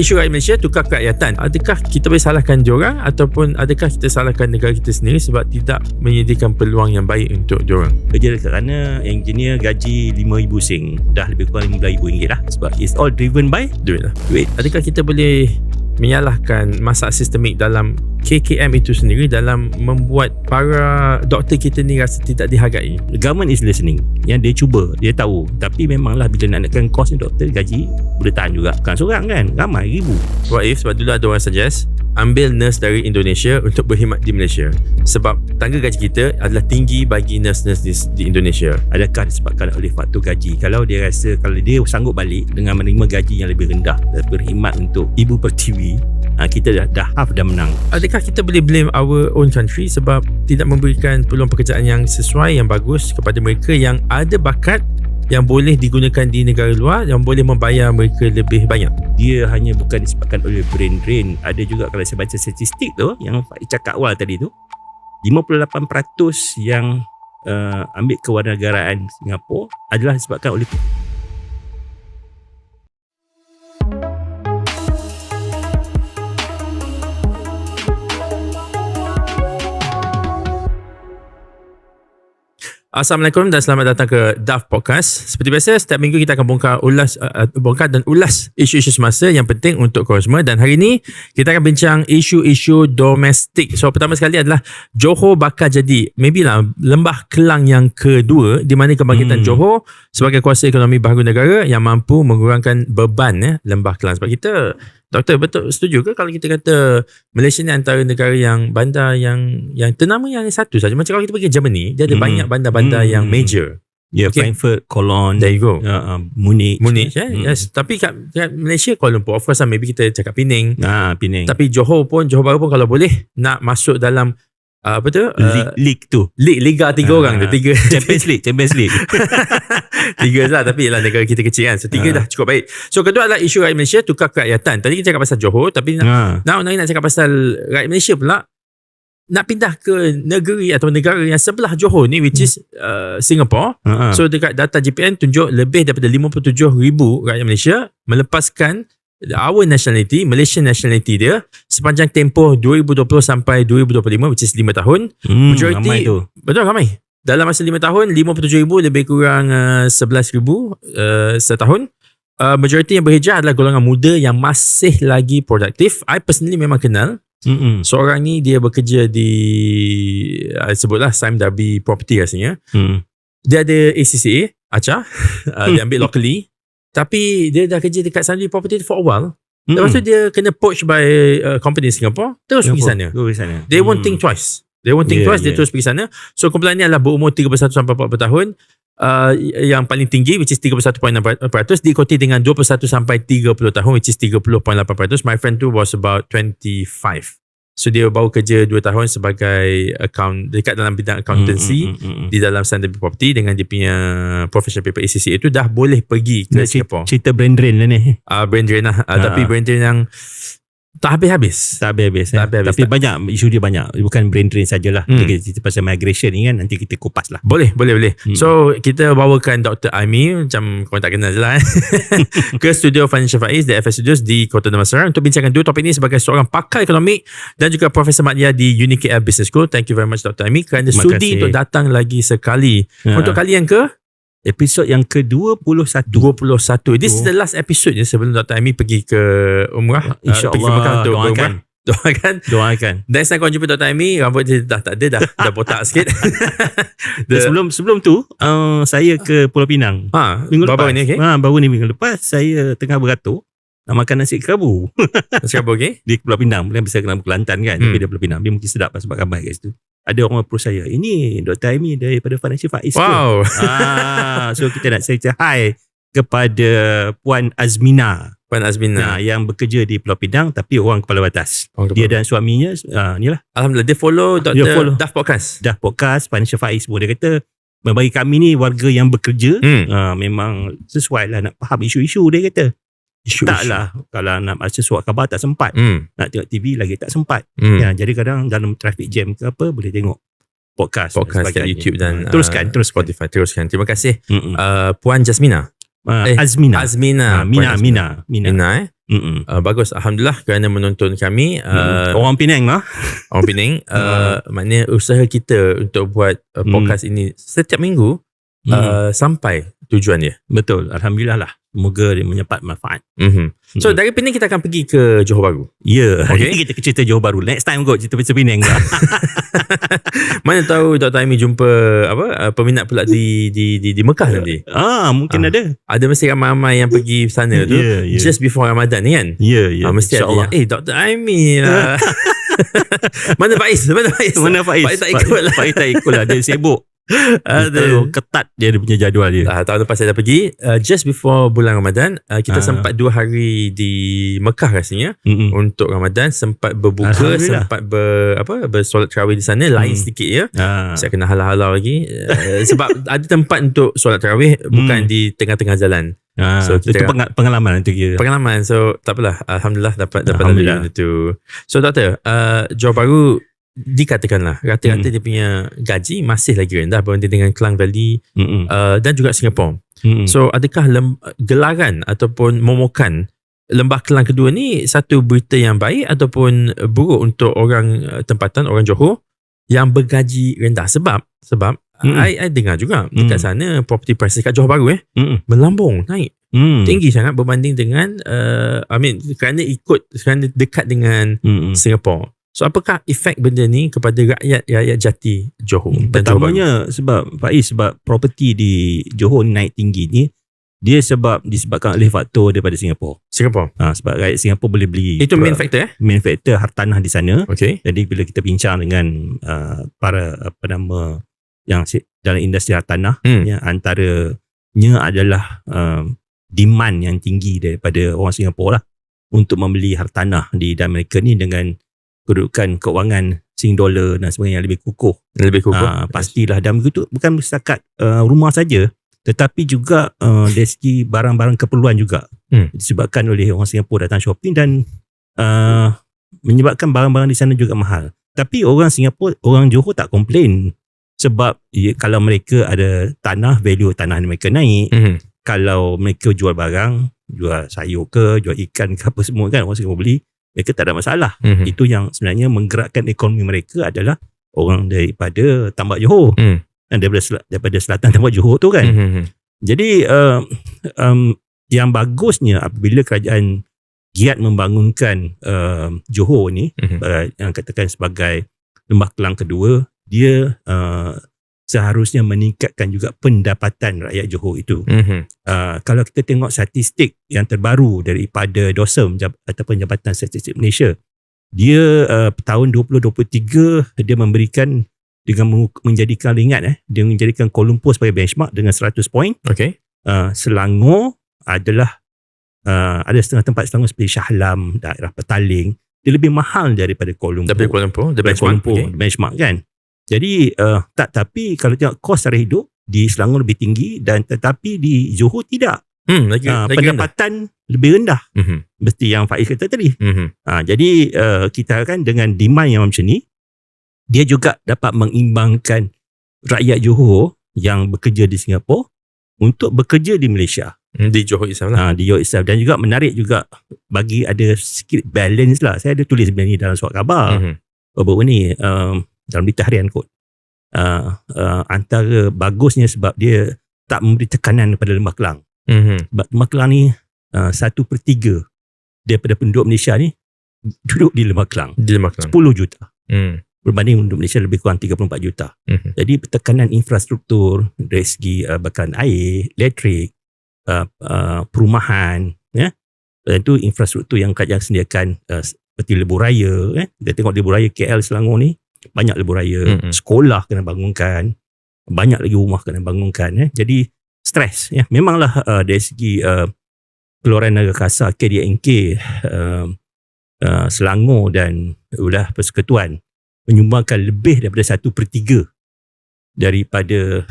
isu rakyat Malaysia tukar kerakyatan. Adakah kita boleh salahkan diorang ataupun adakah kita salahkan negara kita sendiri sebab tidak menyediakan peluang yang baik untuk diorang? Kerja kerana engineer gaji 5,000 sen, dah lebih kurang RM15,000 lah. Sebab it's all driven by Duit lah. duit. Adakah kita boleh menyalahkan masalah sistemik dalam KKM itu sendiri dalam membuat para doktor kita ni rasa tidak dihargai? The government is listening. Yang dia cuba, dia tahu. Tapi memanglah bila nak naikkan kos ni, doktor gaji boleh tahan juga. Bukan seorang kan, ramai ribu. What if sebab dulu ada orang suggest ambil nurse dari Indonesia untuk berkhidmat di Malaysia, sebab tangga gaji kita adalah tinggi bagi nurse-nurse di Indonesia. Adakah disebabkan oleh faktor gaji? Kalau dia rasa, kalau dia sanggup balik dengan menerima gaji yang lebih rendah dan berkhidmat untuk ibu pertiwi, kita dah half dah menang. Adakah kita boleh blame our own country sebab tidak memberikan peluang pekerjaan yang sesuai, yang bagus kepada mereka yang ada bakat, yang boleh digunakan di negara luar, yang boleh membayar mereka lebih banyak? Dia hanya bukan disebabkan oleh brain drain. Ada juga, kalau saya baca statistik tu yang Faiz cakap awal tadi tu, 58% yang ambil kewarganegaraan Singapura adalah disebabkan oleh Assalamualaikum dan selamat datang ke DAF Podcast. Seperti biasa, setiap minggu kita akan bongkar dan ulas isu-isu semasa yang penting untuk korang semua. Dan hari ini kita akan bincang isu-isu domestik. So pertama sekali adalah Johor bakal jadi maybe lah Lembah Kelang yang kedua, di mana kebangkitan Johor sebagai kuasa ekonomi baharu negara yang mampu mengurangkan beban Lembah Kelang. Sebab kita, Doktor, betul setuju ke kalau kita kata Malaysia ni antara negara yang bandar yang ternama yang satu saja? Macam kalau kita pergi Germany, dia ada banyak bandar-bandar yang major. Ya, okay. Frankfurt, Cologne, there you go. Munich. Yes. Tapi kat Malaysia, Kuala Lumpur, of course lah, maybe kita cakap Penang. Penang. Tapi Johor Baru pun kalau boleh nak masuk dalam apa tu? League tu. Liga 3 orang tu. 3 Champions League. 3 lah, tapi ialah negara kita kecil kan. So 3 dah cukup baik. So kedua adalah isu rakyat Malaysia tukar kerakyatan. Tadi kita cakap pasal Johor, tapi nak cakap pasal rakyat Malaysia pula nak pindah ke negeri atau negara yang sebelah Johor ni, which is Singapore. So dekat data GPN tunjuk lebih daripada 57,000 rakyat Malaysia melepaskan our nationality, Malaysian nationality dia sepanjang tempoh 2020 sampai 2025, which is 5 tahun. Majority, ramai tu. Betul, ramai. Dalam masa 5 tahun, 57,000 lebih kurang 11,000 setahun. Majority yang berhijrah adalah golongan muda yang masih lagi produktif. I personally memang kenal seorang ni, dia bekerja di sebutlah Sime Darby Property rasanya. Dia ada ACCA, ACA, dia ambil locally. Tapi dia dah kerja dekat Sime Darby Property for a while. Lepas tu dia kena poach by company Singapore, terus pergi sana. They won't think twice. Dia terus pergi sana. So kumpulan ni adalah berumur 31 sampai 40 tahun. Yang paling tinggi, which is 31.6%, diikuti dengan 21 sampai 30 tahun, which is 30.8%. My friend tu was about 25. So dia baru kerja 2 tahun sebagai dekat dalam bidang accountancy di dalam Sime Darby Property dengan dia punya professional paper ACCA itu dah boleh pergi ke Singapore. Cerita brain drain lah ni. Brain drain lah. Tapi brain drain yang tak habis-habis. Tapi banyak isu dia, banyak. Bukan brain drain sajalah. Kita cerita pasal migration ni kan, nanti kita kupas lah. Boleh. So kita bawakan Dr. Aimi, macam korang tak kenal je lah ke studio Financial Faiz di FS Studios di Kota Damansara untuk bincangkan dua topik ini sebagai seorang pakar ekonomi dan juga Profesor Madya di UniKL Business School. Thank you very much Dr. Aimi kerana sudi untuk datang lagi sekali. Untuk kali yang episod yang ke-21. This is the last episode je sebelum Dr. Aimi pergi ke Umrah. InsyaAllah. Pergi ke Mekah untuk Doakan. Dan saya korang jumpa Dr. Aimi, rambut dia dah tak ada, dah botak sikit. Sebelum tu saya ke Pulau Pinang. Minggu lepas ni, baru ni minggu lepas saya tengah beratur nak makan nasi kerabu. Nasi kerabu, okay? Di Pulau Pinang. Boleh bisa kenal Kelantan kan, tapi dia Pulau Pinang. Dia mungkin sedap sebab ramai kat situ. Ada orang approach saya, ini Dr. Aimi daripada Financial Faiz. Wow. So kita nak say hi kepada Puan Azmina. Yang bekerja di Pulau Pinang tapi orang kepala batas. Dia dan suaminya inilah. Alhamdulillah, dia follow Dr. DAF Podcast, Financial Faiz. Dia kata bagi kami ni warga yang bekerja memang sesuai lah nak faham isu-isu. Dia kata taklah kalau nak baca surat khabar tak sempat, nak tengok TV lagi tak sempat. Jadi kadang dalam traffic jam ke apa boleh tengok podcast kat YouTube dan teruskan Spotify. Teruskan. Terima kasih Puan Jasmina. Azmina. Mina. Bagus, Alhamdulillah kerana menonton kami. Orang Penang lah. Orang Penang. Maknanya usaha kita untuk buat podcast ini setiap minggu sampai tujuan dia. Betul, Alhamdulillah lah. Semoga dia mendapat manfaat. So dari Penang kita akan pergi ke Johor Bahru. Ya, Okay. okay. Kita cerita Johor Bahru. Next time kot cerita pasal Penang lah. Mana tahu Dr. Aimi jumpa peminat pula di Mekah nanti. Mungkin ada. Ada mesti ramai yang pergi sana tu just before Ramadan ni kan. Ya. Mesti ada yang, Dr. Aimi lah. Mana Faiz? Mana Faiz? Faiz tak ikut lah. Faiz tak ikut lah. Dia sibuk. Terlalu ketat dia punya jadual dia. Tahun lepas saya dah pergi just before bulan Ramadan. Kita sempat 2 hari di Mekah rasanya untuk Ramadan, sempat berbuka, sempat bersolat tarawih di sana. Lain sedikit ya. Saya kena halau-halau lagi sebab ada tempat untuk solat tarawih bukan di tengah-tengah jalan. So itu pengalaman nanti kira. Pengalaman. So tak apalah, Alhamdulillah dapat Alhamdulillah. lalui itu. So Doktor, Johor Bahru dikatakanlah rata-rata dia punya gaji masih lagi rendah berbanding dengan Klang Valley dan juga Singapura. So adakah gelaran ataupun momokan Lembah Kelang kedua ni satu berita yang baik ataupun buruk untuk orang tempatan, orang Johor yang bergaji rendah? Sebab I dengar juga dekat sana property prices kat Johor Bahru melambung, naik tinggi sangat berbanding dengan kerana dekat dengan Singapura. So apakah efek benda ni kepada rakyat jati Johor? Pertamanya sebab property di Johor naik tinggi ni, dia disebabkan oleh faktor daripada Singapura. Sebab rakyat Singapura boleh beli. Itu main factor Main factor hartanah di sana. Okay. Jadi bila kita bincang dengan para yang dalam industri hartanah, antaranya adalah demand yang tinggi daripada orang Singapura lah untuk membeli hartanah di dalam mereka ni dengan kedudukan keuangan Sing dollar dan sebagainya yang lebih kukuh. Pastilah, dan begitu bukan setakat rumah saja, tetapi juga dari segi barang-barang keperluan juga disebabkan oleh orang Singapura datang shopping dan menyebabkan barang-barang di sana juga mahal. Tapi orang Johor tak komplain sebab kalau mereka ada tanah, value tanah mereka naik. Kalau mereka jual barang, jual sayur ke, jual ikan ke apa semua kan, orang Singapura beli, mereka tak ada masalah. Itu yang sebenarnya menggerakkan ekonomi mereka adalah orang daripada Tambak Johor dan daripada selatan Tambak Johor tu kan. Jadi yang bagusnya apabila kerajaan giat membangunkan Johor ni, yang katakan sebagai Lembah Kelang kedua, dia seharusnya meningkatkan juga pendapatan rakyat Johor itu. Kalau kita tengok statistik yang terbaru daripada DOSM ataupun Jabatan Statistik Malaysia, dia tahun 2023 dia memberikan dengan menjadikan dia menjadikan Kuala Lumpur sebagai benchmark dengan 100 poin. Selangor adalah ada setengah tempat Selangor seperti Shah Alam, daerah Petaling, dia lebih mahal daripada Kuala Lumpur. Kuala Lumpur, benchmark kan. Jadi tapi kalau tengok kos sara hidup di Selangor lebih tinggi, dan tetapi di Johor tidak. Pendapatan lebih rendah. Mesti yang Faiz kata tadi. Jadi kita kan dengan demand yang macam ni, dia juga dapat mengimbangkan rakyat Johor yang bekerja di Singapura untuk bekerja di Malaysia. Di Johor itself lah. Di Johor itself. Dan juga menarik juga bagi ada sikit balance lah. Saya ada tulis sebenarnya dalam surat khabar baru ni, dalam berita harian kot. Antara bagusnya sebab dia tak memberi tekanan kepada Lembah Kelang. Sebab Lembah Kelang ni 1/3 daripada penduduk Malaysia ni duduk di Lembah Kelang. 10 juta. Berbanding penduduk Malaysia lebih kurang 34 juta. Jadi tekanan infrastruktur dari segi bakaran air, elektrik, perumahan, dan itu infrastruktur yang kerajaan sediakan seperti lebuh raya. Kita tengok lebuh raya KL Selangor ni, banyak lebuh raya, sekolah kena bangunkan, banyak lagi rumah kena bangunkan. Jadi stres. Memanglah dari segi Keluaran Negara Kasar KDNK Selangor dan Wilayah Persekutuan menyumbangkan lebih daripada 1/3 daripada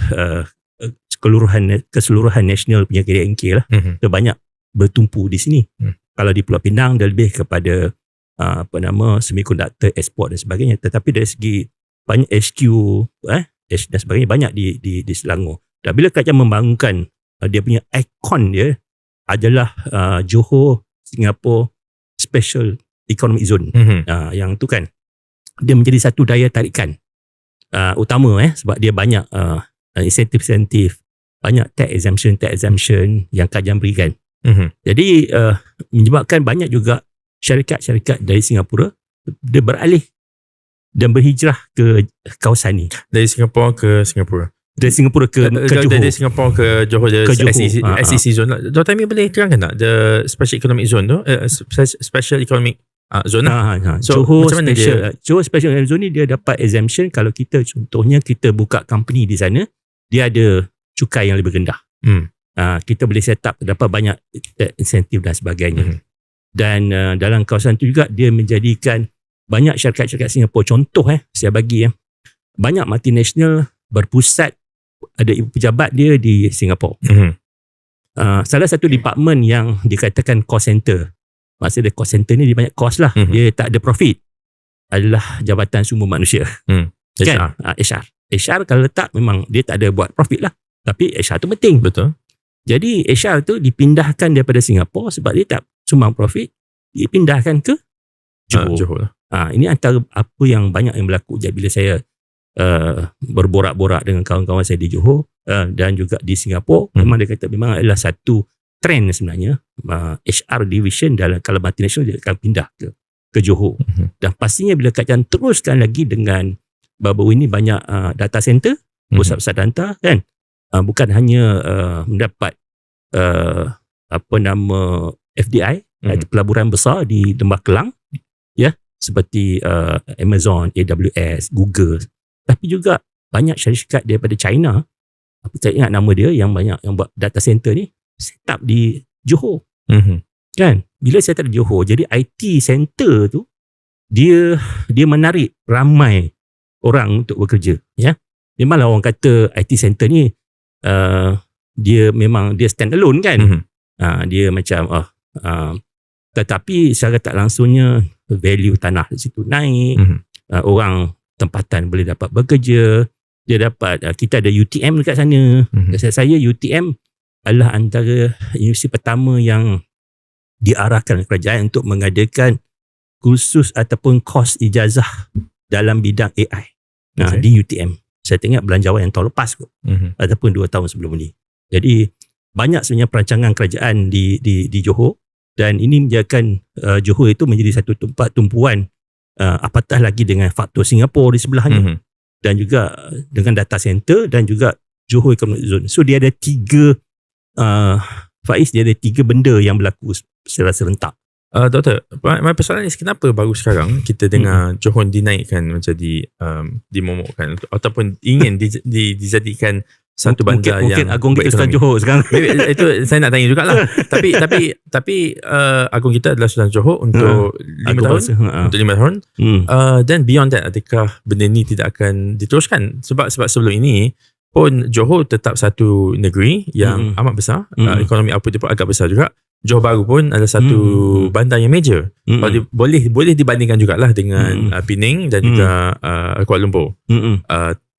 keseluruhan nasional punya KDNK lah. So, banyak bertumpu di sini. Kalau di Pulau Pinang dia lebih kepada semiconductor export dan sebagainya, tetapi dari segi banyak HQ dan sebagainya banyak di Selangor. Dan bila kerajaan membangunkan dia punya ikon dia adalah Johor Singapore Special Economic Zone. Yang tu kan dia menjadi satu daya tarikan utama sebab dia banyak insentif, banyak tax exemption yang kerajaan berikan. Jadi menyebabkan banyak juga syarikat-syarikat dari Singapura dia beralih dan berhijrah ke kawasan ni. Dari Singapura ke Singapura. Dari Singapura ke Johor. Dari Singapura ke Johor, Ke Johor. SEC zone lah. Dr. Amir boleh terangkan tak the Special Economic Zone tu? Special Economic Zone lah. So, Johor macam mana Johor Special Economic Zone ni dia dapat exemption kalau kita contohnya kita buka company di sana, dia ada cukai yang lebih rendah. Kita boleh set up, dapat banyak insentif dan sebagainya. Dan dalam kawasan tu juga dia menjadikan banyak syarikat-syarikat Singapura, contoh saya bagi banyak multinational berpusat, ada ibu pejabat dia di Singapura. Salah satu department yang dikatakan cost center, maksudnya cost center ni dia banyak cost lah, dia tak ada profit, adalah Jabatan Sumber Manusia. Kan? HR kalau letak memang dia tak ada buat profit lah, tapi HR tu penting. Betul. Jadi HR tu dipindahkan daripada Singapura sebab dia tak sumbang profit, dipindahkan ke Johor. Ini antara apa yang banyak yang berlaku. Jadi bila saya berborak-borak dengan kawan-kawan saya di Johor dan juga di Singapura, memang dia kata memang adalah satu trend sebenarnya. HR division dalam kalau multinational dia akan pindah ke Johor. Dan pastinya bila kerajaan teruskan lagi dengan baru ini banyak data center, pusat-pusat data kan, bukan hanya mendapat FDI, pelaburan besar di Lembah Kelang ya, seperti Amazon, AWS, Google, tapi juga banyak syarikat daripada China, saya ingat nama dia, yang banyak yang buat data center ni set up di Johor. Kan, bila set up di Johor, jadi IT center tu dia menarik ramai orang untuk bekerja ya. Memanglah orang kata IT center ni dia memang dia stand alone kan. Dia macam tetapi secara tak langsungnya value tanah di situ naik, orang tempatan boleh dapat bekerja, dia dapat kita ada UTM dekat sana. Saya UTM adalah antara universiti pertama yang diarahkan kerajaan untuk mengadakan kursus ataupun kos ijazah dalam bidang AI di UTM. Saya tengok belanjawan yang tahun lepas kot, ataupun 2 tahun sebelum ni. Jadi banyak sebenarnya perancangan kerajaan di Johor, dan ini menjadikan Johor itu menjadi satu tempat tumpuan, apatah lagi dengan faktor Singapura di sebelahnya, dan juga dengan data center dan juga Johor Economic Zone. So dia ada 3 Faiz, dia ada 3 benda yang berlaku secara serentak. Doktor, my persoalan ni kenapa baru sekarang kita dengar Johor dinaikkan menjadi dimomokkan ataupun ingin dijadikan satu bandar mungkin yang Agong kita Sultan Johor sekarang. Itu saya nak tanya jugalah. tapi Agong kita adalah Sultan Johor untuk 5 tahun. Untuk 5 tahun. Then beyond that, adakah benda ni tidak akan diteruskan? Sebab sebelum ini pun Johor tetap satu negeri yang amat besar, ekonomi output dia pun agak besar juga. Johor Bahru pun adalah satu bandar yang major. Boleh dibandingkan jugalah dengan Pening dan juga Kuala Lumpur.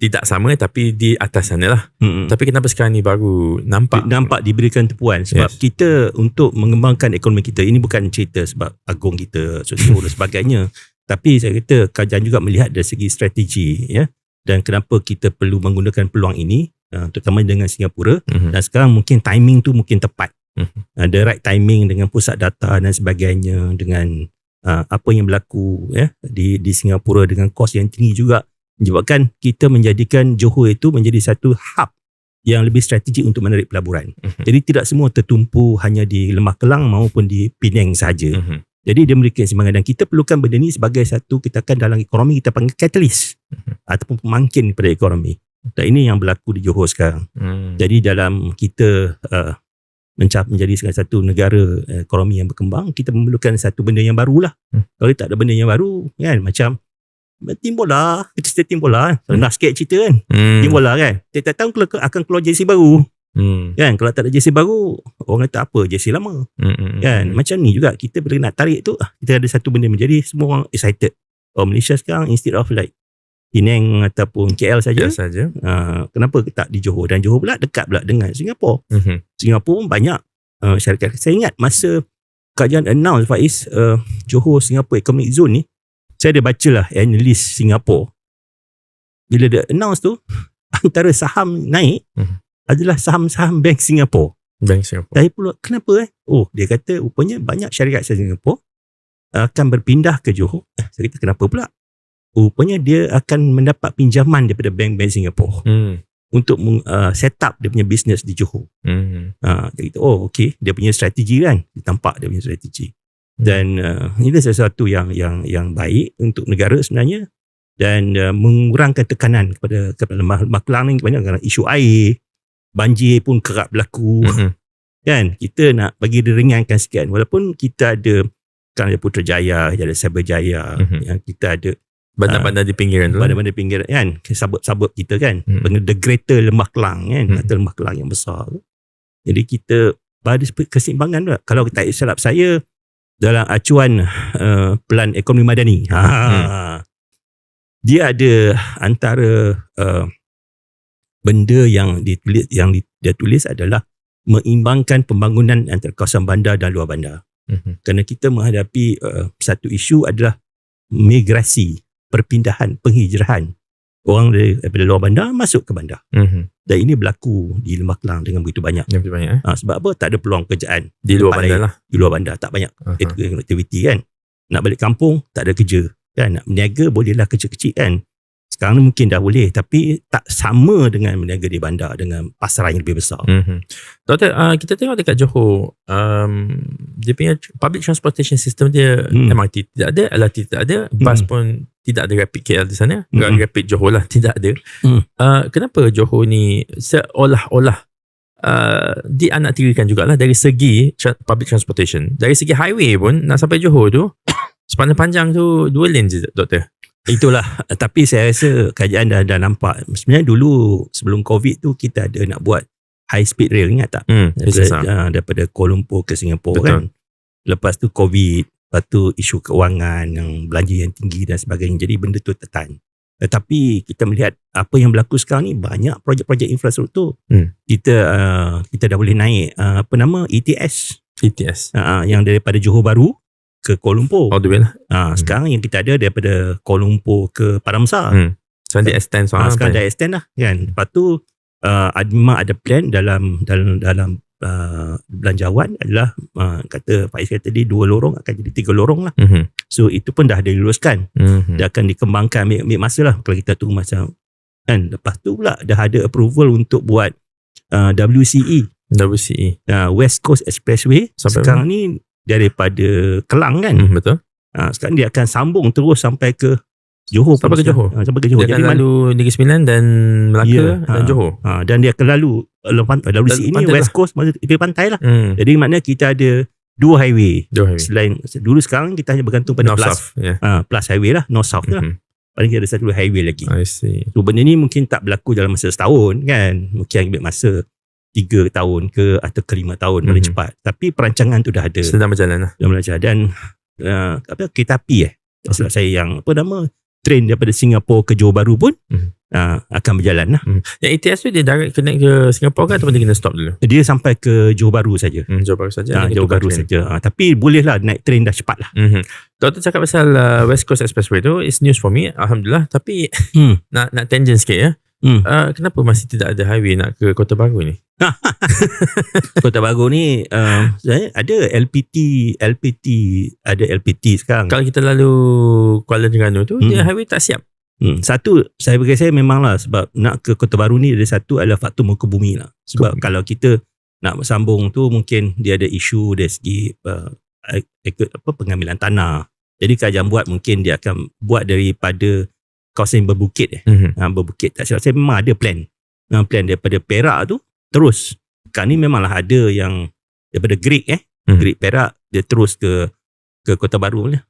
Tidak sama tapi di atas sana lah. Tapi kenapa sekarang ni baru nampak diberikan tepuan? Sebab kita untuk mengembangkan ekonomi kita, ini bukan cerita sebab Agong kita Johor dan sebagainya, tapi saya kata kerajaan juga melihat dari segi strategi ya, dan kenapa kita perlu menggunakan peluang ini, terutama dengan Singapura. Dan sekarang mungkin timing tu mungkin tepat. The right timing dengan pusat data dan sebagainya, dengan apa yang berlaku ya di Singapura dengan kos yang tinggi juga, menyebabkan kita menjadikan Johor itu menjadi satu hub yang lebih strategik untuk menarik pelaburan. Jadi tidak semua tertumpu hanya di Lembah Kelang maupun di Penang saja. Jadi dia memberikan semangat, dan kita perlukan benda ni sebagai satu, kita akan dalam ekonomi kita panggil catalyst ataupun pemangkin pada ekonomi. Dan ini yang berlaku di Johor sekarang. Jadi dalam kita menjadi satu negara ekonomi yang berkembang, kita memerlukan satu benda yang barulah. Kalau tak ada benda yang baru kan, macam tim bola, kita tim bola, rendah sikit cerita kan. Tim bola kan, tiap tahun akan keluar jersey baru. Kan, kalau tak ada jersey baru, orang kata apa, jersey lama. Kan, macam ni juga kita bila nak tarik tu, kita ada satu benda menjadi semua orang excited. Malaysia sekarang instead of like Penang ataupun KL saja. Kenapa tak di Johor? Dan Johor pula dekat pula dengan Singapura. Singapura pun banyak syarikat. Saya ingat masa kajian announce Faiz, Johor Singapore Economic Zone ni, saya ada baca lah analyst Singapore. Bila dia announce tu, antara saham naik adalah saham-saham Bank Singapore. Bank Singapore. Saya pula, kenapa dia kata rupanya banyak syarikat Singapore akan berpindah ke Johor. Saya kata kenapa pula? Rupanya dia akan mendapat pinjaman daripada bank-bank Singapore untuk set up dia punya business di Johor. Dia kata, okey, dia punya strategi kan. Tampak dia punya strategi. Dan ini sesuatu yang baik untuk negara sebenarnya, dan mengurangkan tekanan kepada Lemah Kelang ni, kerana isu air, banjir pun kerap berlaku. Kan, kita nak bagi dia ringankan sikit. Walaupun kita ada, kan ada Putrajaya, ada Cyberjaya, yang kita ada bandar-bandar di pinggiran tu. Bandar-bandar pinggiran kan, sabut-sabut kita kan, the greater Lemah Kelang kan, atau Lemah Kelang yang besar tu. Jadi kita ada keseimbangan tu. Kalau tak silap saya, dalam acuan Pelan Ekonomi Madani, dia ada antara benda yang ditulis, dia tulis adalah mengimbangkan pembangunan antara kawasan bandar dan luar bandar. Kerana kita menghadapi satu isu adalah migrasi, perpindahan, penghijrahan orang daripada luar bandar masuk ke bandar. Dan ini berlaku di Lemah Kelang dengan begitu banyak. Sebab apa? Tak ada peluang kerjaan di luar bandar lah. Di luar bandar tak banyak aktiviti kan. Nak balik kampung tak ada kerja kan. Nak berniaga bolehlah kecil-kecil kan. Sekarang ni mungkin dah boleh, tapi tak sama dengan berniaga di bandar dengan pasaran yang lebih besar. Doktor, kita tengok dekat Johor, dia punya public transportation system dia, MRT tidak ada, LRT tidak ada, bas pun tidak ada, rapid KL di sana, rapid Johor lah tidak ada. Kenapa Johor ni seolah-olah dianaktirikan jugalah dari segi public transportation, dari segi highway pun nak sampai Johor tu sepanjang panjang tu 2 lane je, Doktor. Itulah, tapi saya rasa kajian dah nampak. Sebenarnya dulu sebelum COVID tu kita ada nak buat high speed rail, ingat tak? Daripada Kuala Lumpur ke Singapura. Betul. Kan. Lepas tu COVID, lepas tu isu keuangan yang belanja yang tinggi dan sebagainya. Jadi benda tu tertahan. Tetapi kita melihat apa yang berlaku sekarang ni, banyak projek-projek infrastruktur. Kita dah boleh naik ETS yang daripada Johor Bahru ke Kuala Lumpur. Sekarang yang kita ada daripada Kuala Lumpur ke Padang Besar. Sekarang dia extend sekarang dah extend lah kan. Lepas tu memang ada plan dalam belanjawan adalah kata Faiz kata tadi 2 lorong akan jadi 3 lorong lah. So itu pun dah diluluskan. Dia akan dikembangkan, ambil masa lah kalau kita tunggu macam kan. Lepas tu pula dah ada approval untuk buat WCE, West Coast Expressway. Sekarang ni daripada Kelang kan. Betul. Sekarang dia akan sambung terus sampai ke Johor. Sampai ke Johor. Dia akan lalu Negeri Sembilan dan Melaka dan Johor. Dan dia akan lalu ini West Coast, tepi pantai lah. Jadi maknanya kita ada 2 highway. Selain dulu, sekarang kita hanya bergantung pada plus highway lah, North South lah. Paling ada satu highway lagi. I see. So benda ni mungkin tak berlaku dalam masa setahun kan. Mungkin ambil masa 3 tahun ke atau ke 5 tahun paling cepat. Tapi perancangan tu dah ada. Sedang berjalan lah. Dan kereta api tak saya yang train daripada Singapura ke Johor Bahru pun akan berjalan lah. Yang ETS tu dia direct connect ke Singapura kan, ataupun dia kena stop dulu? Dia sampai ke Johor Bahru saja. Johor Bahru saja. Johor Bahru saja. Tapi bolehlah naik train dah cepat lah. Doktor cakap pasal West Coast Expressway tu, it's news for me, Alhamdulillah. Tapi nak tangent sikit ya. Kenapa masih tidak ada highway nak ke Kota Baru ni? Kota Baru ni ada LPT ada LPT sekarang. Kalau kita lalu Kuala Terengganu tu, dia highway tak siap. Satu, bagi saya memanglah sebab nak ke Kota Baru ni ada satu adalah faktor muka bumi lah. Sebab kalau kita nak sambung tu mungkin dia ada isu dari segi pengambilan tanah. Jadi kerajaan buat mungkin dia akan buat daripada kawasan berbukit berbukit. Tak silap saya memang ada plan daripada Perak tu terus. Sekarang ni memanglah ada yang daripada Great Great Perak dia terus ke Kota Baru lah.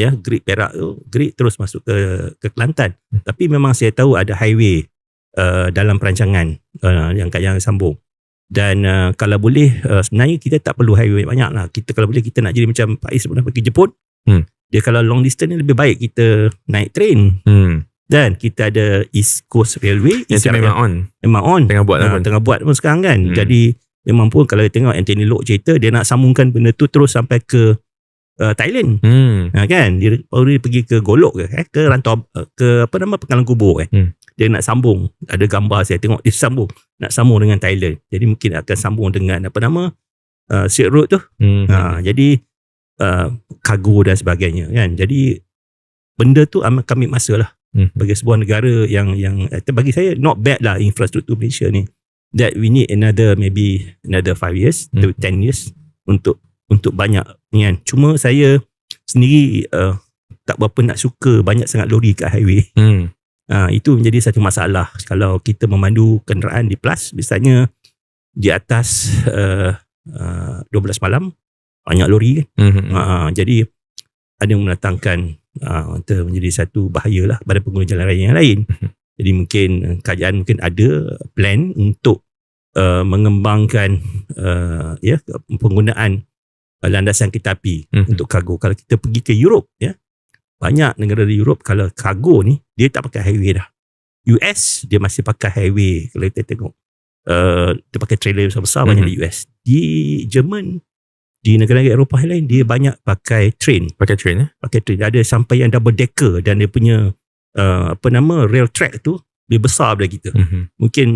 Great Perak tu, Great terus masuk ke Kelantan. Tapi memang saya tahu ada highway dalam perancangan yang sambung. Dan kalau boleh sebenarnya kita tak perlu highway banyak lah. Kita kalau boleh kita nak jadi macam Pak Is pernah pergi Jepun. Dia kalau long distance ni lebih baik kita naik train. Dan kita ada East Coast Railway. Itu memang on. Memang on. Tengah buat lah. Tengah buat pun sekarang kan. Jadi Memang pun kalau kita tengok Anthony Loke cerita, dia nak sambungkan benda tu terus sampai ke Thailand. Kan dia baru dia pergi ke Golok ke Rantau, ke apa nama, Penggalan Kubur dia nak sambung. Ada gambar saya tengok dia nak sambung dengan Thailand. Jadi mungkin akan sambung dengan apa nama, Silk Road tu. Jadi kargo dan sebagainya kan. Jadi benda tu akan ambil masa lah bagi sebuah negara yang bagi saya not bad lah infrastruktur Malaysia ni, that we need maybe another 5 years to 10 years untuk banyak ni kan. Cuma saya sendiri tak berapa nak suka banyak sangat lori kat highway. Itu menjadi satu masalah kalau kita memandu kenderaan di plus, misalnya di atas 12 malam banyak lori kan. Jadi ada yang mendatangkan menjadi satu bahaya lah pada pengguna jalan raya yang lain. Jadi mungkin kerajaan mungkin ada plan untuk mengembangkan penggunaan landasan kereta api untuk kargo. Kalau kita pergi ke Europe banyak negara di Europe kalau kargo ni dia tak pakai highway dah. US dia masih pakai highway. Kalau kita tengok dia pakai trailer besar-besar banyak di US. Di Jerman, di negara-negara Eropah lain dia banyak pakai train. Pakai train. Ada sampai yang double decker dan dia punya rail track tu lebih besar daripada kita. Mungkin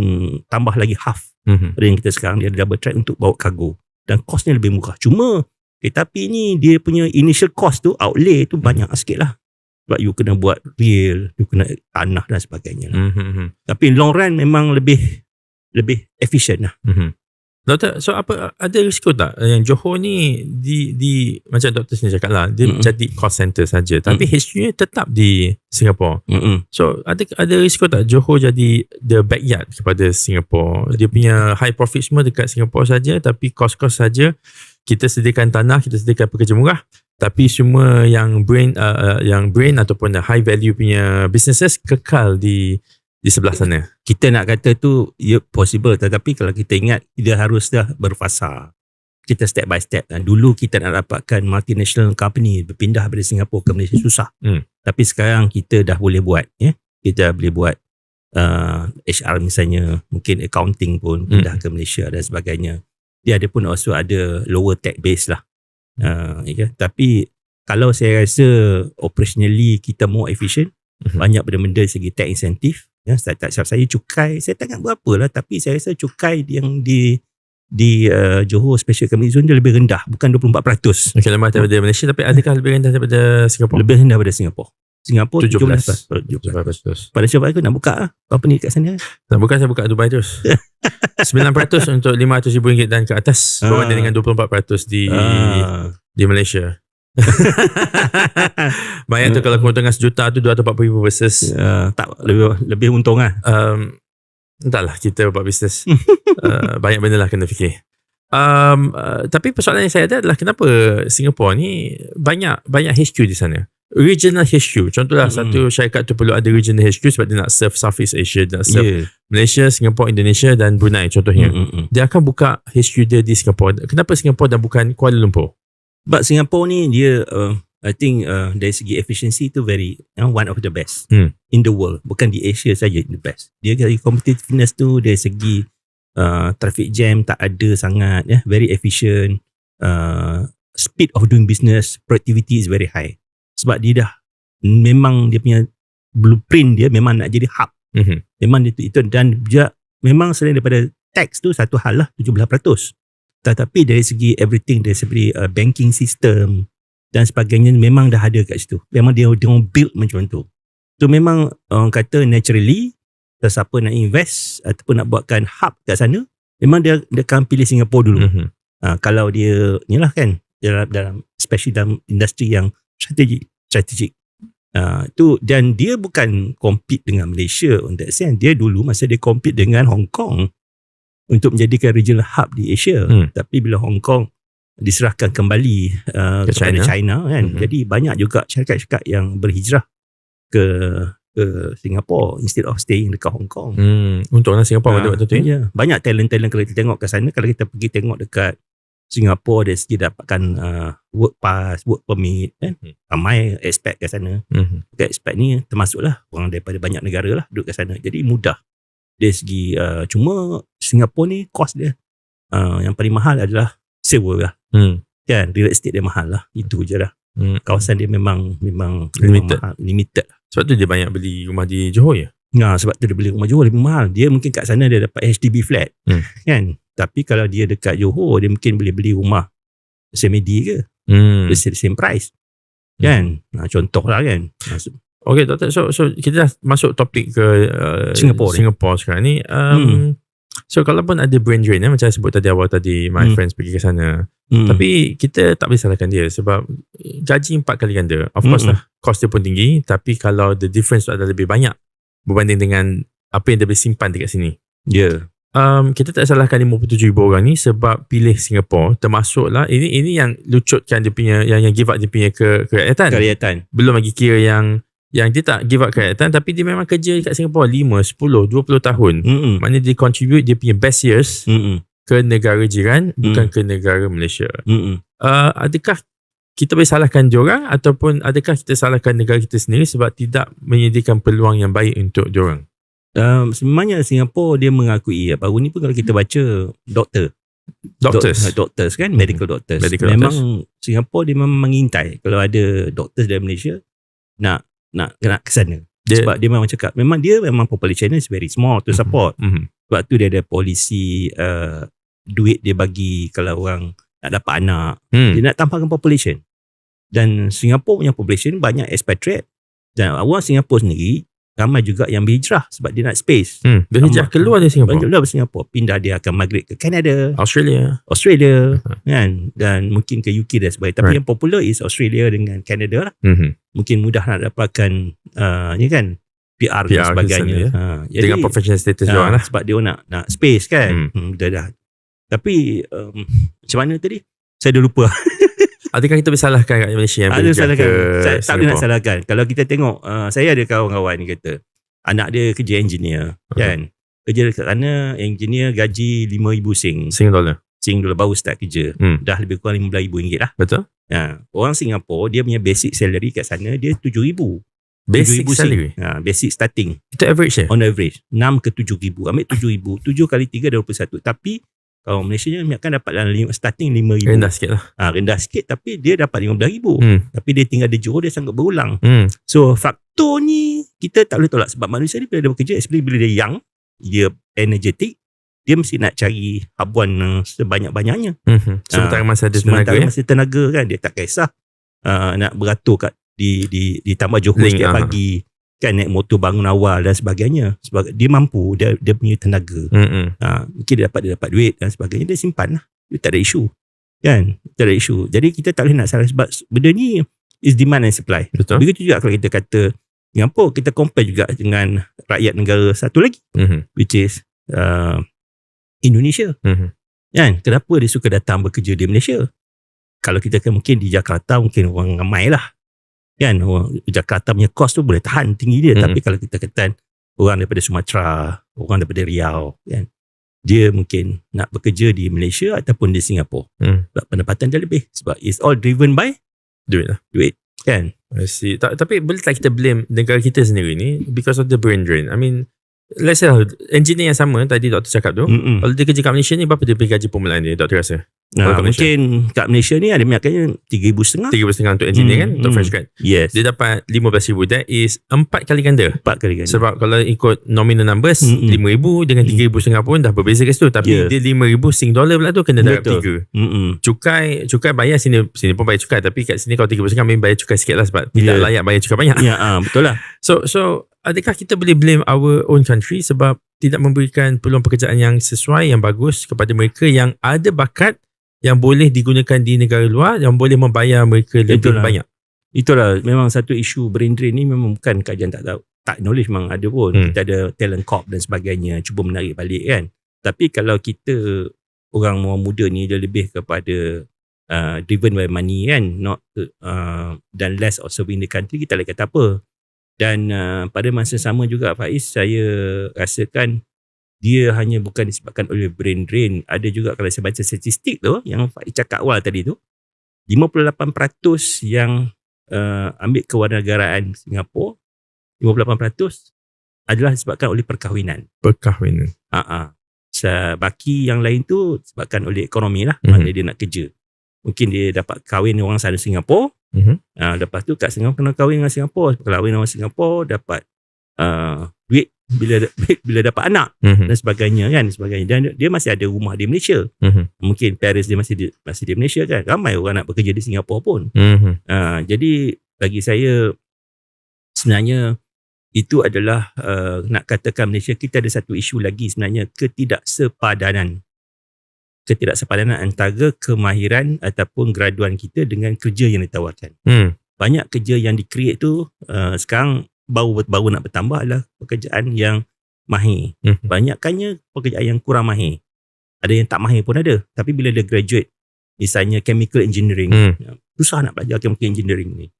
tambah lagi half dari yang kita sekarang. Dia ada double track untuk bawa kargo dan kosnya lebih murah. Cuma kereta api ni dia punya initial cost tu, outlay tu banyak sikit lah. Sebab you kena buat rail, you kena tanah dan sebagainya lah. Tapi long run memang lebih efisien lah. Doktor, so apa ada risiko tak yang Johor ni di macam doktor sendiri cakap lah, dia jadi cost center saja, tapi HQ-nya tetap di Singapore. So ada risiko tak Johor jadi the backyard kepada Singapore? Dia punya high profit semua dekat Singapore saja, tapi cost saja kita sediakan tanah, kita sediakan pekerja murah, tapi semua yang brain ataupun high value punya businesses kekal di sebelah sana. Kita nak kata tu possible, tetapi kalau kita ingat dia harus dah berfasa. Kita step by step. Dulu kita nak dapatkan multinational company berpindah dari Singapura ke Malaysia susah. Tapi sekarang kita dah boleh buat. Kita boleh buat HR misalnya, mungkin accounting pun pindah ke Malaysia dan sebagainya. Dia ada pun also ada lower tax base lah. Tapi kalau saya rasa operationally kita more efficient, banyak benda-benda segi tax incentive. Saya cukai, saya tak ingat berapa lah, tapi saya rasa cukai yang di Johor Special Economic Zone dia lebih rendah, bukan 24%. Okay, lemah daripada Malaysia, tapi adakah lebih rendah daripada Singapura? Lebih rendah daripada Singapura. Singapura 17%. Pada siapa aku nak buka company kat sana? Nak buka, saya buka Dubai terus. 9% untuk RM500,000 dan ke atas, berbanding dengan 24% di Malaysia. Banyak tu kalau keuntungan sejuta tu 240,000 versus tak lebih untung lah. Entahlah, kita buat bisnes. Banyak benda lah kena fikir. Tapi persoalan yang saya ada adalah kenapa Singapura ni banyak HQ di sana. Regional HQ. Contohlah satu syarikat tu perlu ada regional HQ sebab dia nak serve Southeast Asia, dia nak serve Malaysia, Singapura, Indonesia dan Brunei contohnya. Dia akan buka HQ dia di Singapura. Kenapa Singapura dan bukan Kuala Lumpur? But Singapore ni dia I think dari segi efficiency tu very one of the best in the world. Bukan di Asia saja the best. Dia dari competitiveness tu dari segi traffic jam tak ada sangat, very efficient, speed of doing business, productivity is very high. Sebab dia dah memang dia punya blueprint dia memang nak jadi hub. Memang itu dan juga memang selain daripada tax tu satu hal lah 17%. Tetapi dari segi everything, dari segi banking system dan sebagainya memang dah ada kat situ. Memang dia build macam tu. So memang orang kata naturally siapa nak invest ataupun nak buatkan hub kat sana, memang dia akan pilih Singapura dulu. Kalau dia inilah kan dalam especially dalam industri yang strategik. Tu dan dia bukan compete dengan Malaysia on that sense. Dia dulu masa dia compete dengan Hong Kong untuk menjadikan regional hub di Asia. Tapi bila Hong Kong diserahkan kembali kepada China kan, jadi banyak juga syarikat-syarikat yang berhijrah ke Singapura instead of staying dekat Hong Kong. Untunglah Singapura pada waktu tu. Banyak talent-talent kalau kita tengok ke sana, kalau kita pergi tengok dekat Singapura dari segi dapatkan work pass, work permit kan. Ramai expat kat sana. Expat ni termasuklah orang daripada banyak negara lah duduk kat sana. Jadi mudah dari segi cuma Singapura ni cost dia Yang paling mahal adalah sewa lah. Kan, real estate dia mahal lah. Itu je lah. Kawasan dia memang Limited. mahal, limited. Sebab tu dia banyak beli rumah di Johor ya. Sebab tu dia beli rumah Johor lebih mahal. Dia mungkin kat sana dia dapat HDB flat. Kan? Tapi kalau dia dekat Johor, dia mungkin boleh beli rumah SMAD ke. The same price. Kan? Contoh lah kan. Okay, Doktor. So kita dah masuk topik ke Singapore sekarang ni. So kalau pun ada brain drain macam saya sebut tadi awal tadi, my friends pergi ke sana. Tapi kita tak boleh salahkan dia sebab gaji 4 kali ganda. Of course lah, cost dia pun tinggi. Tapi kalau the difference tu adalah lebih banyak berbanding dengan apa yang dia boleh simpan dekat sini. Kita tak salahkan 57,000 orang ni sebab pilih Singapore, termasuklah ini yang lucutkan dia punya yang give up dia punya kerakyatan. Belum lagi kira yang dia tak give up kerakyatan tapi dia memang kerja kat Singapore 5, 10, 20 tahun. Maknanya dia contribute dia punya best years ke negara jiran, bukan ke negara Malaysia. Adakah kita boleh salahkan diorang ataupun adakah kita salahkan negara kita sendiri sebab tidak menyediakan peluang yang baik untuk diorang? Sebenarnya Singapura dia mengakui baru ni pun kalau kita baca doctors kan, medical doctors. Memang Singapura dia memang mengintai kalau ada doctors dari Malaysia nak ke sana. Sebab dia memang cakap memang population is very small to support. Sebab tu dia ada polisi duit dia bagi kalau orang nak dapat anak. Dia nak tambahkan population. Dan Singapura punya population banyak expatriate. Dan orang Singapura sendiri ramai juga yang berhijrah sebab dia nak space. Berhijrah keluar dari Singapura. Keluar dari Singapura. Pindah dia akan migrate ke Canada, Australia kan, dan mungkin ke UK dan sebagainya. Tapi yang popular is Australia dengan Canada lah. Mungkin mudah nak dapatkan ni kan PR dan sebagainya. Dengan professional status juga lah. Sebab dia nak space kan. Dah. Tapi macam mana tadi? Saya dah lupa. Adakah kita bersalahkan kat Malaysia yang berhijrah ke Singapura? Tak boleh nak Singapore? salahkan. Kalau kita tengok, saya ada kawan-kawan ni kata, anak dia kerja engineer, kan? Kerja dekat sana, engineer gaji 5,000 Sing dollar baru start kerja. Dah lebih kurang RM15,000 lah. betul. Orang Singapura, dia punya basic salary kat sana, dia 7,000. Basic salary Basic starting. itu average ya. On average 6 ke 7,000. Ambil 7,000, 7 kali 3 21. Tapi kalau Malaysia ni akan dapat starting 5,000. Rendah sikit lah. Rendah sikit tapi dia dapat 15,000. Tapi dia tinggal di Johor, dia sanggup berulang. So faktor ni kita tak boleh tolak sebab manusia ni bila dia bekerja, especially bila dia young, dia energetic, dia mesti nak cari habuan sebanyak-banyaknya. Sementara masa ada masa tenaga kan, dia tak kisah nak beratur kat di Tambah Johor setiap pagi kan, naik motor bangun awal dan sebagainya. Sebab dia mampu, dia punya tenaga. Mungkin dia dapat duit dan sebagainya, dia simpan lah. Dia tak ada isu kan, tak ada isu. Jadi kita tak boleh nak salah sebab benda ni is demand and supply. Betul. Begitu juga kalau kita kata Singapura, kita compare juga dengan rakyat negara satu lagi, which is Indonesia. Kan, kenapa dia suka datang bekerja di Malaysia? Kalau kita kan mungkin di Jakarta, mungkin orang ramai lah kan, orang Jakarta punya cost tu boleh tahan tinggi dia. Tapi kalau kita kata orang daripada Sumatera, orang daripada Riau kan, dia mungkin nak bekerja di Malaysia ataupun di Singapura. Sebab pendapatan dia lebih, sebab it's all driven by duit lah. Duit kan. I see. Tapi boleh tak kita blame negara kita sendiri ni because of the brain drain? I mean, let's say engineer yang sama tadi doktor cakap tu, kalau dia kerja kat Malaysia ni, berapa dia pergi gaji permulaan dia, doktor rasa? Mungkin kat Malaysia ni ada minyak 3,500 untuk engineer kan, untuk fresh grad. Yes. Dia dapat 15,000. That is 4 kali ganda. 4 kali ganda. Sebab kalau ikut nominal numbers, 5,000 dengan 3,500 pun dah berbeza kat situ. Tapi dia 5,000 Sing dollar pula tu kena darab 3. Cukai bayar sini pun bayar cukai. Tapi kat sini kalau 3,500 memang bayar cukai sikit lah sebab tidak layak bayar cukai banyak. Betul lah. So adakah kita boleh blame our own country sebab tidak memberikan peluang pekerjaan yang sesuai, yang bagus kepada mereka yang ada bakat, yang boleh digunakan di negara luar, yang boleh membayar mereka lebih banyak? Itulah memang satu isu brain drain ni, memang bukan kajian tak tahu. Tak knowledge memang ada pun. Kita ada talent corp dan sebagainya, cuba menarik balik kan. Tapi kalau kita orang muda ni, dia lebih kepada driven by money kan, not dan less of serving the country, kita boleh kata apa. Dan pada masa sama juga Faiz, saya rasakan dia hanya bukan disebabkan oleh brain drain. Ada juga kalau saya baca statistik tu yang Faiz cakap awal tadi tu, 58% yang ambil kewarganegaraan Singapura, 58% adalah disebabkan oleh perkahwinan. Baki yang lain tu sebabkan oleh ekonomi lah. Maknanya dia nak kerja. Mungkin dia dapat kahwin orang sana Singapura. Lepas tu kat Singapura kena kahwin dengan Singapura. Kahwin dengan Singapura dapat duit bila dapat anak dan sebagainya kan. Dan dia masih ada rumah di Malaysia. Mungkin parents dia masih di Malaysia kan. Ramai orang nak bekerja di Singapura pun. Jadi bagi saya sebenarnya itu adalah nak katakan Malaysia kita ada satu isu lagi sebenarnya, ketidaksepadanan antara kemahiran ataupun graduan kita dengan kerja yang ditawarkan. Banyak kerja yang di-create tu sekarang baru nak bertambah adalah pekerjaan yang mahir. Banyakkannya pekerjaan yang kurang mahir. Ada yang tak mahir pun ada. Tapi bila dia graduate, misalnya chemical engineering, susah nak belajar chemical engineering ni.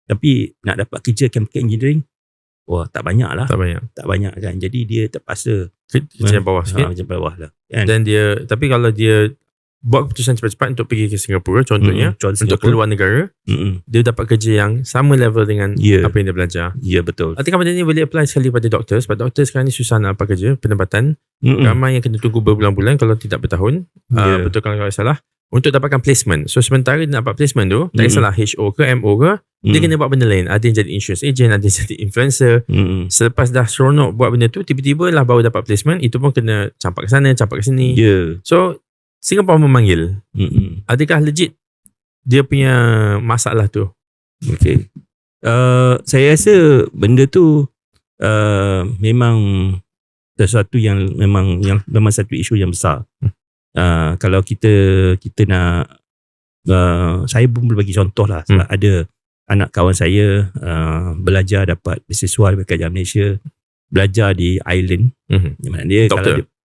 Tapi nak dapat kerja chemical engineering, tak banyak lah. Tak banyak kan. Jadi dia terpaksa kerja bawah sikit. Kerja bawah lah. Kan? Dan tapi kalau dia buat keputusan cepat-cepat untuk pergi ke Singapura contohnya, untuk keluar negara, dia dapat kerja yang sama level dengan apa yang dia belajar. Ya, betul. Adakah benda ni boleh apply sekali pada doktor? Sebab doktor sekarang ni susah nak dapat kerja, penempatan. Ramai yang kena tunggu berbulan-bulan kalau tidak bertahun. Betul kalau saya salah. Untuk dapatkan placement. So sementara dia nak dapat placement tu, tak kisahlah HO ke MO ke, dia kena buat benda lain. Ada yang jadi insurance agent, ada yang jadi influencer. Selepas dah seronok buat benda tu, tiba-tiba lah baru dapat placement. Itu pun kena campak ke sana, campak ke sini. So Singapura memanggil. Adakah legit dia punya masalah tu? Okay. Saya rasa benda tu memang sesuatu yang memang satu isu yang besar. Kalau kita nak saya pun boleh bagi contoh lah. Sebab ada anak kawan saya belajar dapat beasiswa di kerajaan Malaysia, belajar di Ireland. Mana dia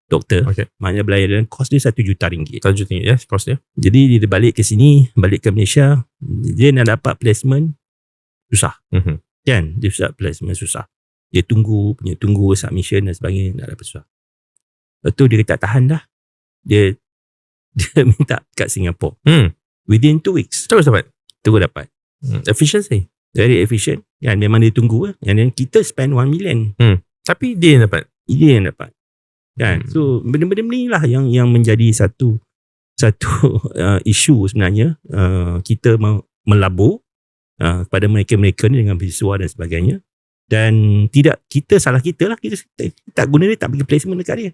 doktor. Okay. Maknanya belajar dan kos dia RM1 juta. RM1 juta, yes, kos dia. Jadi dia balik ke sini, balik ke Malaysia, dia nak dapat placement susah. Kan? Dia placement susah. Dia tunggu submission dan sebagainya, nak dapat susah. Lepas tu dia tak tahan dah. Dia minta kat Singapura. Within 2 weeks. Terus dapat. Efficiency. Very efficient. Yang memang dia tunggu. Yang kita spend 1 million. Tapi dia yang dapat. Kan? So benda-benda ni lah yang menjadi satu isu sebenarnya. Kita melabur kepada mereka-mereka ni dengan beasiswa dan sebagainya. Dan salah kita lah, kita tak guna dia, tak bagi placement dekat dia.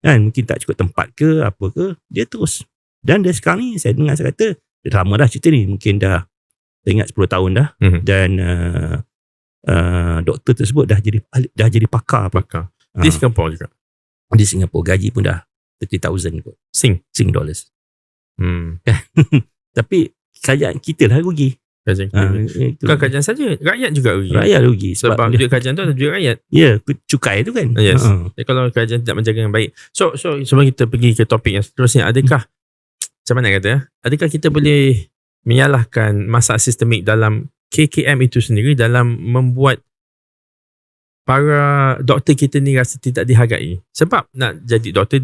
Kan, mungkin tak cukup tempat ke apa ke, dia terus. Dan dia sekarang ni saya dengar, saya kata dah lama dah cerita ni, mungkin dah saya ingat 10 tahun dah. Dan doktor tersebut dah jadi pakar. Di Singapura juga. Di Singapura gaji pun dah 30,000 kot. Sing dollars. Tapi kerajaan kita lah rugi. Bukan kerajaan saja, rakyat juga rugi. Rakyat rugi sebab duit kerajaan tu adalah duit rakyat. Ya, cukai tu kan. Yes. Kalau kerajaan tidak menjaga dengan baik. So sebelum kita pergi ke topik yang seterusnya, adakah macam mana kata, adakah kita boleh menyalahkan masalah sistemik dalam KKM itu sendiri dalam membuat para doktor kita ni rasa tidak dihargai? Sebab nak jadi doktor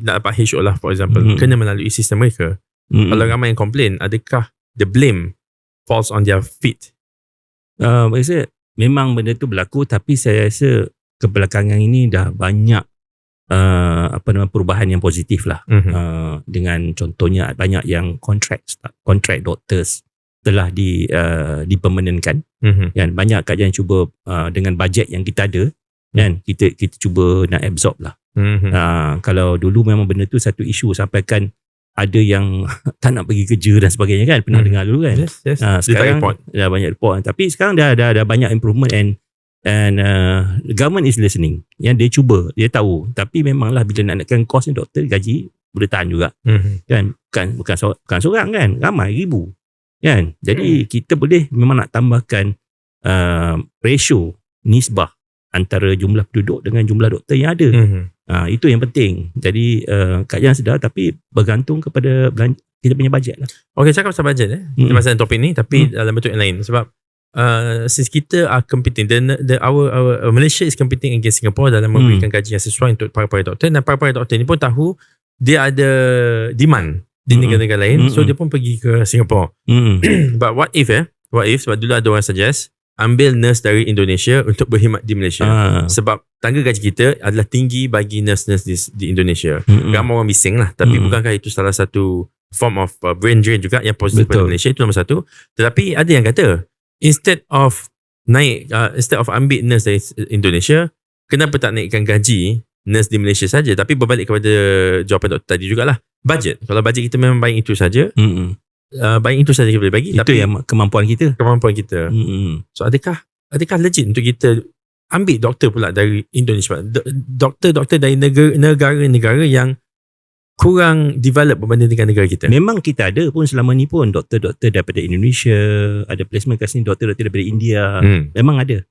nak dapat HO lah for example, kena melalui sistem mereka. Kalau ramai yang komplain, adakah the blame falls on their feet? Saya memang benda tu berlaku, tapi saya rasa kebelakangan ini dah banyak perubahan yang positif lah. Dengan contohnya banyak yang contract doctors telah dipermanentkan. Kan, banyak kajian cuba dengan bajet yang kita ada, kan, kita cuba nak absorb lah. Kalau dulu memang benda tu satu isu, sampaikan ada yang tak nak pergi kerja dan sebagainya kan, pernah dengar dulu kan. Yes. Sekarang dah banyak report, tapi sekarang dah banyak improvement and government is listening. Yang dia cuba, dia tahu, tapi memanglah bila nak naikkan kos ni, doktor gaji boleh tahan juga. Kan, bukan seorang kan, ramai ribu kan. Jadi kita boleh memang nak tambahkan ratio nisbah antara jumlah penduduk dengan jumlah doktor yang ada. Itu yang penting. Jadi kerajaan sedar, tapi bergantung kepada kita punya bajet lah. Okay, cakap pasal bajet kita pasal topik ni, tapi dalam bentuk yang lain. Sebab since kita are competing, our Malaysia is competing against Singapore dalam memberikan gaji yang sesuai untuk para doktor, dan para doktor ni pun tahu dia ada demand di negara-negara lain, so dia pun pergi ke Singapore. But what if sebab dulu ada orang suggest, ambil nurse dari Indonesia untuk berkhidmat di Malaysia. Sebab tangga gaji kita adalah tinggi bagi nurse-nurse di Indonesia. Ramai orang bising lah. Tapi bukankah itu salah satu form of brain drain juga yang positif pada Malaysia? Itu nombor satu. Tetapi ada yang kata, instead of ambil nurse dari Indonesia, kenapa tak naikkan gaji nurse di Malaysia saja? Tapi berbalik kepada jawapan doktor tadi jugalah, budget. Kalau budget kita memang baik itu saja, baik itu saja kita boleh bagi. Itu tapi yang kemampuan kita. So adakah legit untuk kita ambil doktor pula dari Indonesia, doktor dari negara-negara yang kurang develop berbanding dengan negara kita? Memang kita ada pun selama ni pun doktor-doktor daripada Indonesia, ada placement kat sini doktor-doktor daripada India. Memang ada.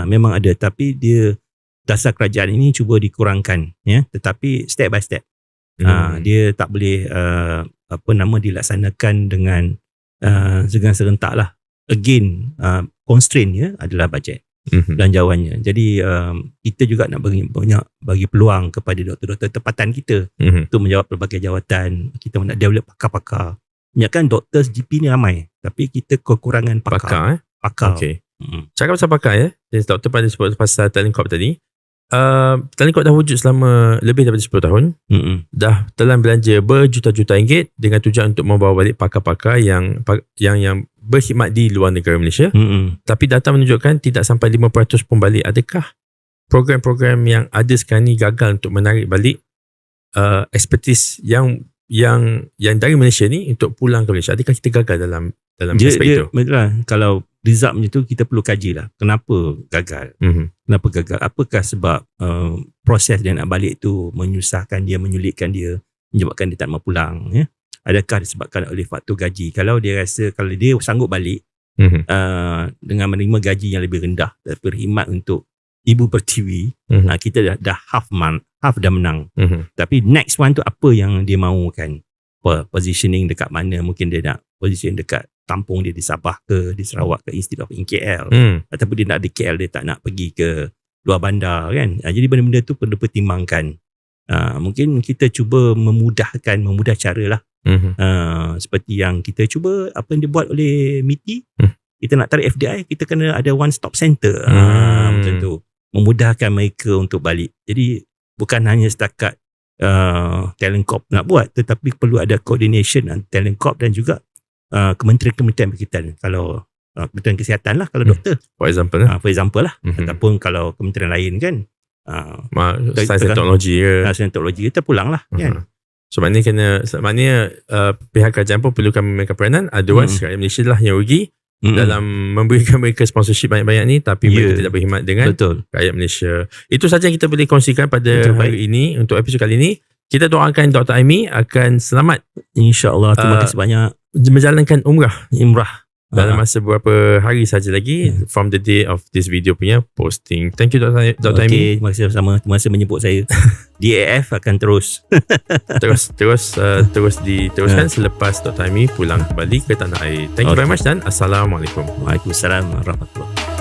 Memang ada, tapi dia dasar kerajaan ini cuba dikurangkan, ya, tetapi step by step. Dia tak boleh dilaksanakan dengan serentak lah. Again, constraint ya adalah bajet belanjawannya. Jadi kita juga nak bagi peluang kepada doktor-doktor tempatan kita untuk menjawab pelbagai jawatan. Kita nak develop pakar-pakar. Kan doktor GP ni ramai, tapi kita kekurangan pakar. Okay. Cakap pasal pakar ya, doktor pada sebut pasal talent corp tadi. Talent corp dah wujud selama lebih daripada 10 tahun. Dah telah belanja berjuta-juta ringgit dengan tujuan untuk membawa balik pakar-pakar yang berkhidmat di luar negara Malaysia. Tapi data menunjukkan tidak sampai 5% pun balik. Adakah program-program yang ada sekarang ni gagal untuk menarik balik expertise yang dari Malaysia ni untuk pulang ke Malaysia? Adakah kita gagal dalam aspek itu? Kalau result macam tu, kita perlu kaji lah kenapa gagal. Kenapa gagal? Apakah sebab proses dia nak balik tu menyusahkan dia, menyulitkan dia, menyebabkan dia tak mahu pulang, ya? Adakah disebabkan oleh faktor gaji? Kalau dia rasa kalau dia sanggup balik dengan menerima gaji yang lebih rendah daripada khidmat untuk ibu pertiwi, kita dah half dah menang. Tapi next one tu apa yang dia mahukan? Positioning dekat mana? Mungkin dia nak position dekat kampung dia di Sabah ke, di Sarawak ke, instead of in KL. Ataupun dia nak di KL, dia tak nak pergi ke luar bandar kan. Jadi benda-benda tu perlu pertimbangkan. Mungkin kita cuba memudah cara lah. Seperti yang kita cuba, apa yang dibuat oleh MITI. Kita nak tarik FDI, kita kena ada one stop center. Macam tu. Memudahkan mereka untuk balik. Jadi bukan hanya setakat talent corp nak buat, tetapi perlu ada coordination talent corp dan juga kementerian-kementerian berkaitan. Kalau kementerian kesihatan lah, kalau doktor for example lah, ataupun kalau kementerian lain kan, sains dan teknologi ke, kita pulang lah kan. So maknanya pihak kerajaan pun perlukan memainkan peranan. Otherwise rakyat Malaysia lah yang rugi dalam memberikan mereka sponsorship banyak-banyak ni, tapi mereka tidak berkhidmat dengan rakyat Malaysia. Itu sahaja yang kita boleh kongsikan pada hari ini untuk episod kali ini. Kita doakan Dr. Aimi akan selamat, InsyaAllah. Terima kasih banyak, menjalankan umrah dalam masa beberapa hari saja lagi from the day of this video punya posting. Thank you Dr. Aimi. Terima kasih sama. Terima kasih menyebut saya. DAF akan terus diteruskan selepas Dr. Aimi pulang kembali ke tanah air. Thank you very much dan Assalamualaikum. Waalaikumsalam warahmatullahi wabarakatuh.